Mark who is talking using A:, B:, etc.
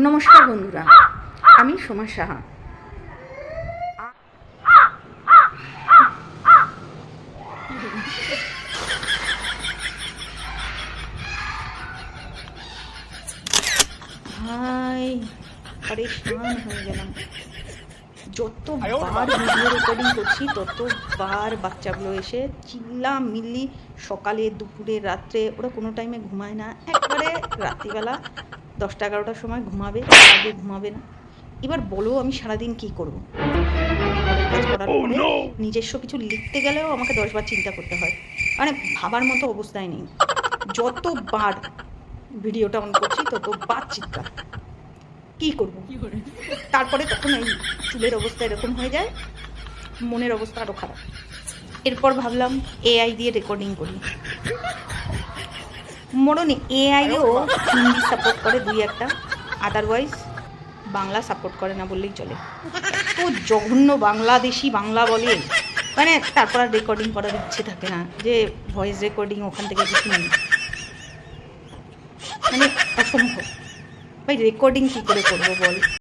A: নমস্কার বন্ধুরা, আমি সোমা সাহা। ভাই পরেশান হয়ে গেলাম। যতবার ভিডিও রেকর্ডিং করছি ততবার বাচ্চাগুলো এসে চিল্লামিল্লি, সকালে দুপুরে রাত্রে, ওরা কোনো টাইমে ঘুমায় না। একবারে রাত্রিবেলা 10টা-11টার সময় ঘুমাবে, তার আগে ঘুমাবে না। এবার বলো আমি সারাদিন কী করবো? কাজ করার পরে নিজস্ব কিছু লিখতে গেলেও আমাকে 10বার চিন্তা করতে হয়, মানে ভাবার মতো অবস্থায় নেই। যতবার ভিডিওটা অন করছি ততবার চিৎকার। কী করবো? তারপরে তখন এই চুলের অবস্থা এরকম হয়ে যায়, মনের অবস্থা আরও খারাপ। এরপর ভাবলাম এআই দিয়ে রেকর্ডিং করি। মরণ এআইও হিন্দি সাপোর্ট করে দুই একটা, আদারওয়াইজ বাংলা সাপোর্ট করে না বললেই চলে। তো জঘন্য বাংলাদেশি বাংলা বলে, মানে তারপর আর রেকর্ডিং করার ইচ্ছে থাকে না, যে ভয়েস রেকর্ডিং ওখান থেকে কিছু নেই, মানে অসম্ভব। ভাই রেকর্ডিং কী করে করবো বল?